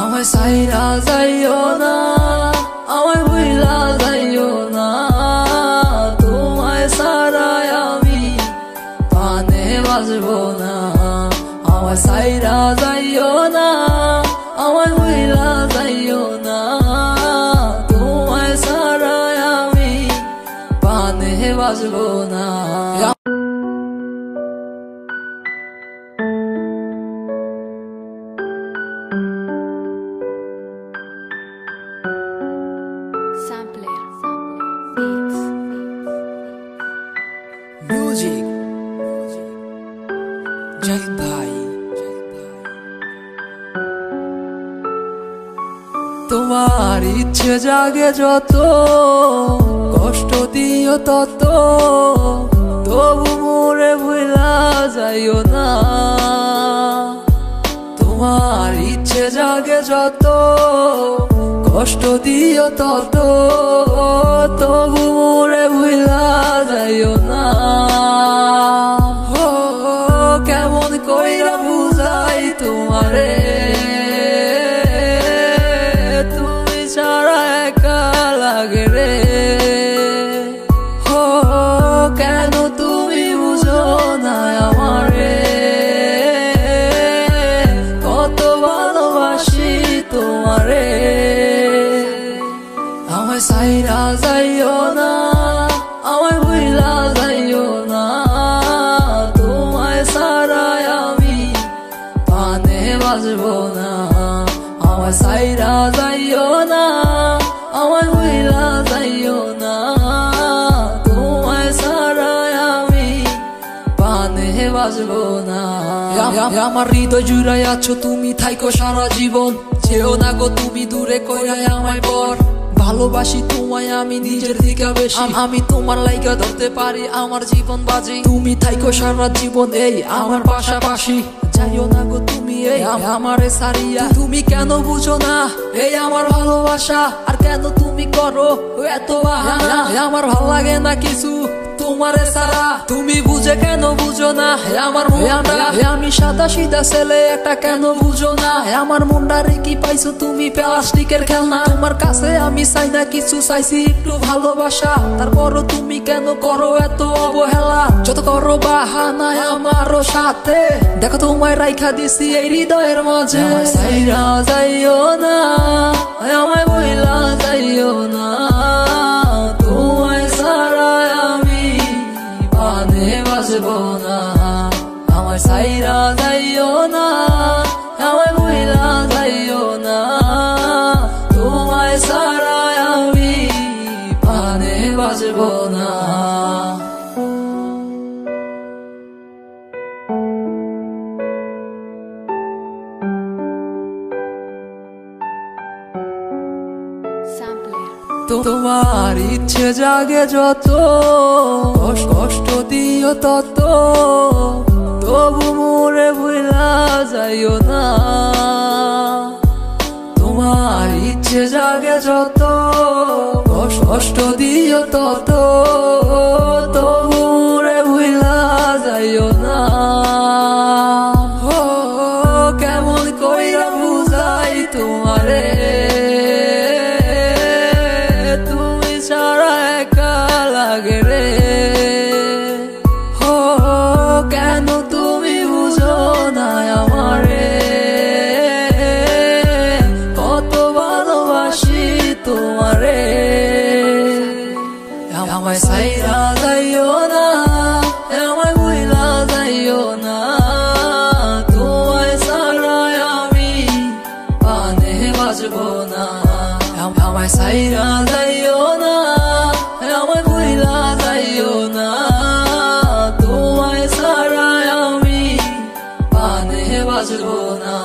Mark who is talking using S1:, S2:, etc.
S1: আমায় সাইরা যাইও না, আমায় ভুইলা যাইও না, তোমায় ছাড়াই আমি পানে বাজবো না। আমায় সাইরা যাইও না, আমায় ভুইলা যাইও না, তোমায় ছাড়াই আমি পানে বাজবো না।
S2: म्यूजिक जय भाई।
S1: তোমার ইচ্ছে জাগে যত, কষ্ট দিও তত, তবু মোরে ভুলা যাইও না। তোমার ইচ্ছে জাগে যত, কষ্ট দিও তত, তবু মোরে ভুলা যাইও না। কেমন কইরা বুঝাই তোমারে, তুমি ছাড়া একা লাগে রে। কেন তুমি বুঝো না আমারে, কত ভালোবাসি তোমারে। আমায় সাইরা যাইও না, আমায় ভুইলা যাইও না, তোমায় ছাড়াই আমি পানে বাজবো না। আমায় সাইরা যাইও না, আমায় ভুইলা যাইও না, তোমায় ছাড়াই আমি পানে বাজবো না। আমার হৃদয় জুড়াই আছো তুমি, থাইকো সারা জীবন, যেও না গো তুমি দূরে কইরাই আমায় বর। ভালোবাসি তোমায় আমি নিজের দিকে বেশি, আমি তোমার লাইগা ধরতে পারি আমার জীবন বাজি। তুমি থাইকো সারা জীবন এই আমার পাশাপাশি, যাইও না গো তুমি এই আমারে সারিয়া। তুমি কেন বুঝো না এই আমার ভালোবাসা, আর কেন তুমি করো এত বাহানা। আমার ভাল লাগে না কিছু তোমারে সারা, তুমি বুঝে কেন বুঝো না আমার মনটা। আমি সাদা সিধা ছেলে একটা, কেন বুঝো না আমার মনটারে কি পাইছো তুমি প্লাস্টিকের খেলনা। তোমার কাছে আমি চাই না কিছু, চাইছি একটু ভালোবাসা, তারপরও তুমি কেন করো এত অবহেলা। যত করো বাহানা আমারও সাথে, দেখো তোমায় রাইখা দিছি এই হৃদয়ের মাঝে। আমায় সাইরা যাইও না, আমায় ভুইলা যাইও না, তোমায় ছাড়াই আমি পানে বাজবো না। আমায় সাইরা যাইও না, আমায় ভুইলা যাইও না, তোমায় ছাড়াই আমি পানে বাজবো না। তোমার ইচ্ছে জাগে যত, কষ্ট দিও তত, তবু মোরে ভুলা যাইও না। তোমার ইচ্ছে জাগে যত, কষ্ট দিও তত, তবু মোরে ভুলা যাইও না। কেমন কইরা বুঝাই তোমারে, তুমি ছাড়া একা লাগে রে। কেন তুমি বুঝো না আমারে, কত ভালোবাসি তোমারে। আমায় সাইরা যাইও না, আমায় ভুইলা যাইও না, তোমায় ছাড়াই আমি পানে বাজবো না। আমায় সাইরা যাইও না, আমায় ভুইলা যাইও না, তোমায় ছাড়াই আমি পানে বাজবো না।